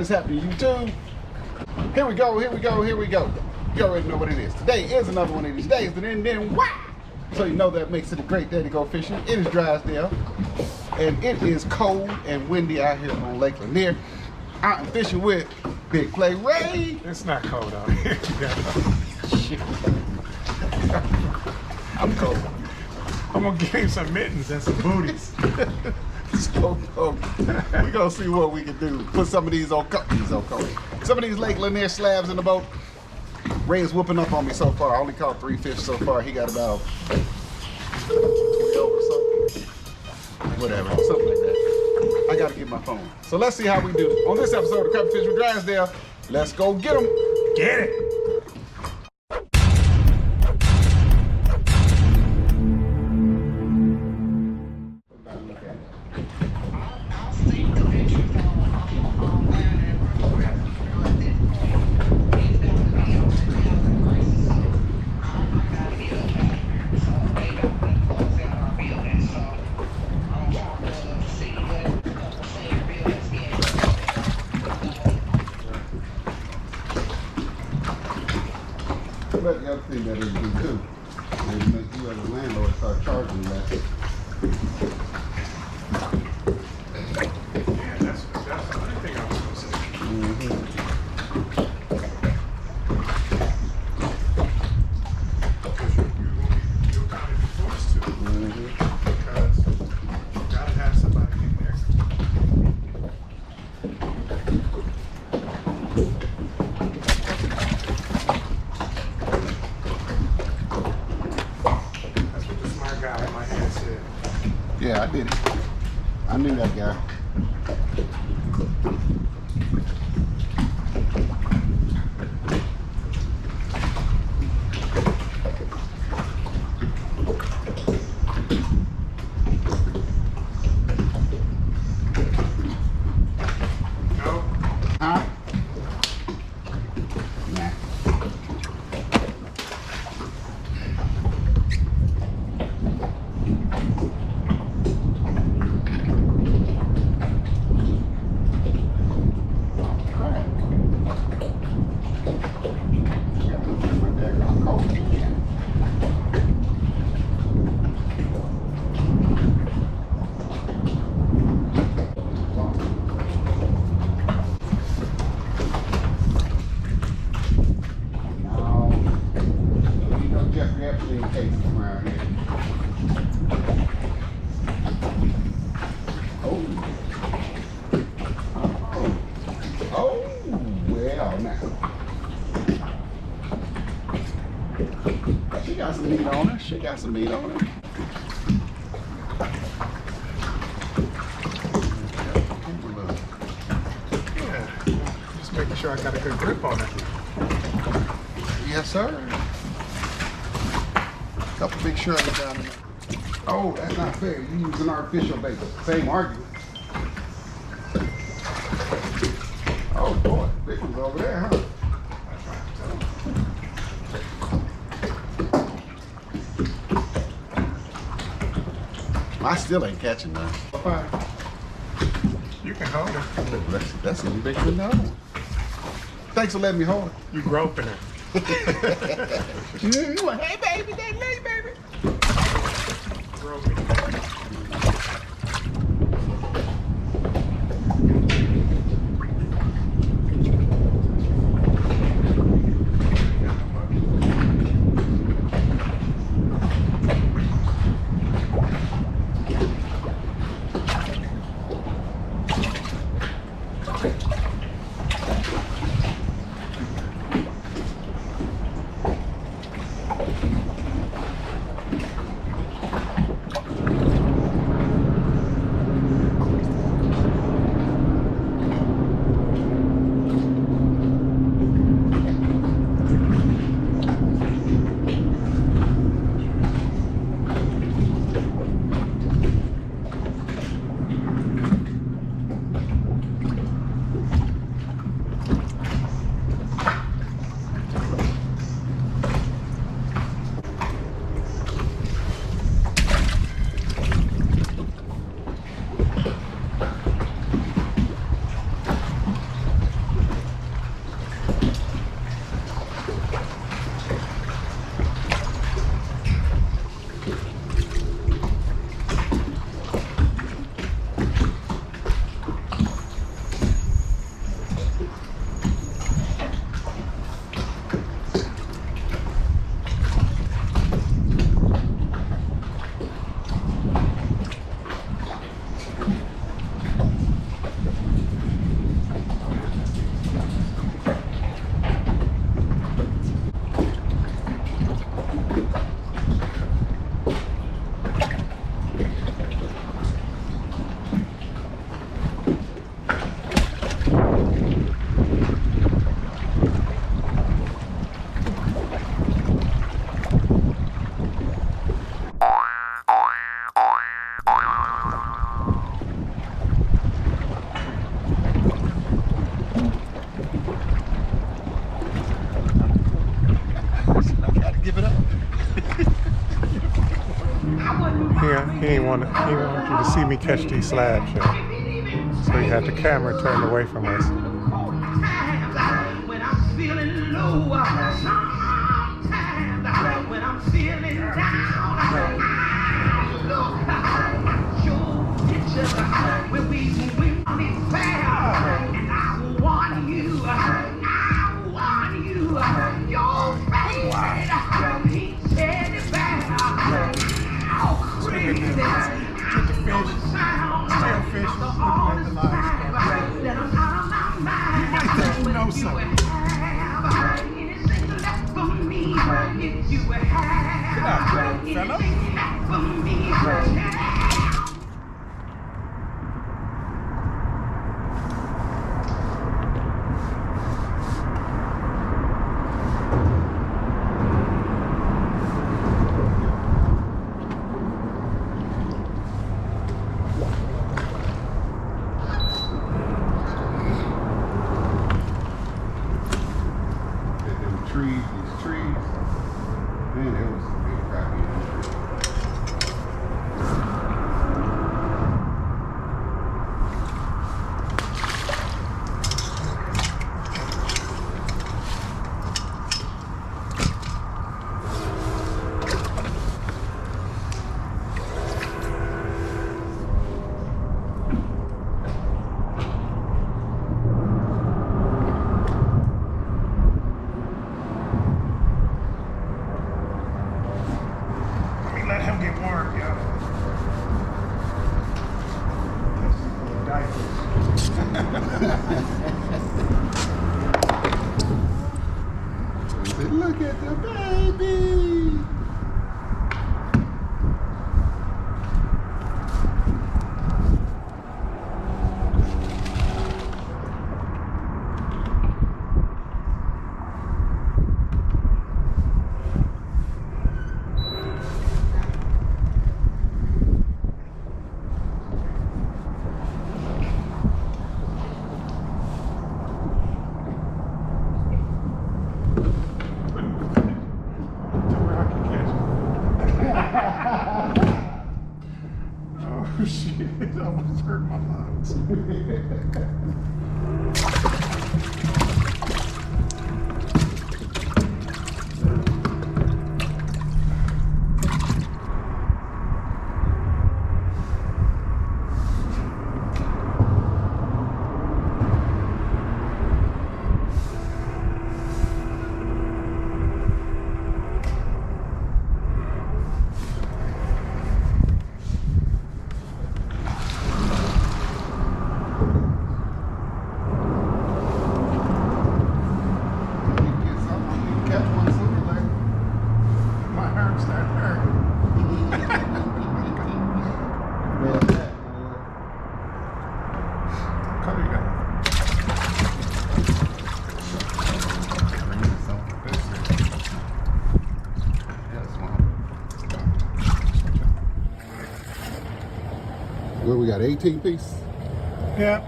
is happening, YouTube? Here we go, here we go, here we go. You already know what it is. Today is another one of these days, and then wow! So you know that makes it a great day to go fishing. It is Drysdale, and it is cold and windy out here on Lake Lanier. I am fishing with BigPlay Ray. It's not cold out here. Shit. I'm cold. I'm gonna give him some mittens and some booties. So we gonna see what we can do. Put some of these on some of these Lake Lanier slabs in the boat. Ray is whooping up on me so far. I only caught 3 fish so far. He got about 12 or so. Whatever, something like that. I gotta get my phone. So let's see how we do on this episode of Crappie Fish with Drysdale. Let's go get them. Get it. But the other thing that it do too, is make you as a landlord start charging less. Yeah, that's another thing I was gonna say. You'll kind of be forced to. Because you gotta have somebody in there. Yeah, I did it. I knew that guy. No. Huh? Nah. She got some meat on her. She got some meat on her. Yeah. Just making sure I got a good grip on it. Yes, sir. Couple big shrimp down there. Oh, that's not fair. You using artificial bait. Same argument. Oh boy, big one's over there, huh? I still ain't catching none. Fine. You can hold it. That's even bigger than the other one. Thanks for letting me hold it. You groping it. You went, hey baby, hey baby. Groping. He didn't want you to see me catch these slabs, yo. So he had the camera turned away from us. When I'm feeling low, sometimes when I'm feeling down, I look your picture when we on this fair, and I want you, your face, he said it back, how crazy, the sound, all the time that I'm out of my mind. You might think you know something. Anything left for me, if you have anything left for me, These trees. Man, there was some big crappie in the tree. Let him get warm, yo. Look at the baby. Oh shit, it almost hurt my lungs. My arms start hurting. Color you got? Well, we got 18 piece. Yeah.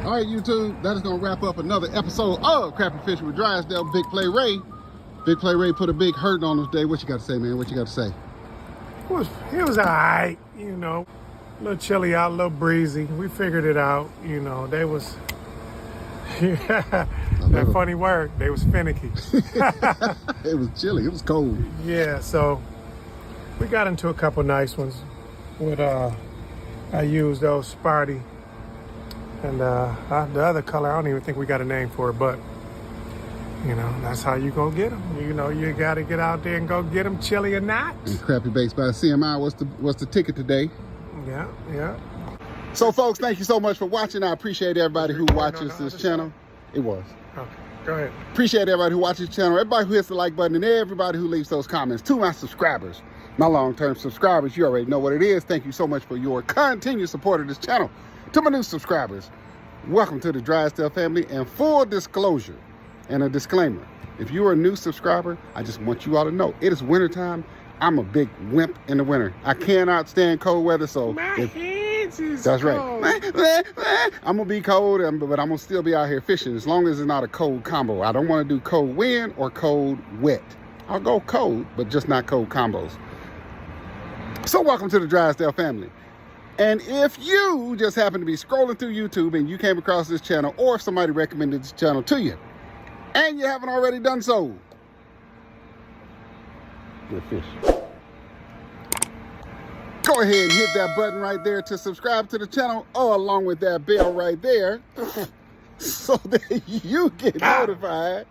All right, YouTube, that is going to wrap up another episode of Crappie Fishing with Drysdale. BigPlay Ray. BigPlay Ray put a big hurting on us today. What you got to say, man? What you got to say? It was all right, you know. A little chilly out, a little breezy. We figured it out, you know. They was, that funny word, they was finicky. It was chilly. It was cold. Yeah, so we got into a couple nice ones with, I used those Sparty. And the other color, I don't even think we got a name for it, but you know, that's how you gonna get them. You know, you gotta get out there and go get them, chilly or not. And Crappie Baits by CMI, what's the ticket today? Yeah. So folks, thank you so much for watching. I appreciate everybody who watches this channel. It was. Okay, go ahead. Appreciate everybody who watches the channel, everybody who hits the like button, and everybody who leaves those comments. To my subscribers, my long-term subscribers, you already know what it is. Thank you so much for your continued support of this channel. To my new subscribers, welcome to the Drysdale family. And full disclosure and a disclaimer, if you're a new subscriber, I just want you all to know, it is wintertime. I'm a big wimp in the winter. I cannot stand cold weather, so My hands is that's cold. right. I'm gonna be cold, but I'm gonna still be out here fishing as long as it's not a cold combo. I don't want to do cold wind or cold wet. I'll go cold, but just not cold combos. So welcome to the Drysdale family. And if you just happen to be scrolling through YouTube and you came across this channel, or if somebody recommended this channel to you, and you haven't already done so, good fish. Go ahead and hit that button right there to subscribe to the channel, or along with that bell right there, so that you get notified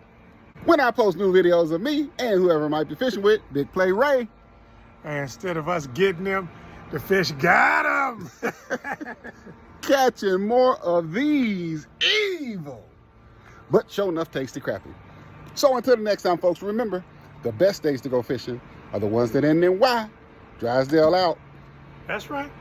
when I post new videos of me and whoever might be fishing with BigPlay Ray. And instead of us getting them, the fish got them. Catching more of these evil, but sure enough tasty crappie. So until the next time, folks, remember, the best days to go fishing are the ones that end in Y. Drysdale out. That's right.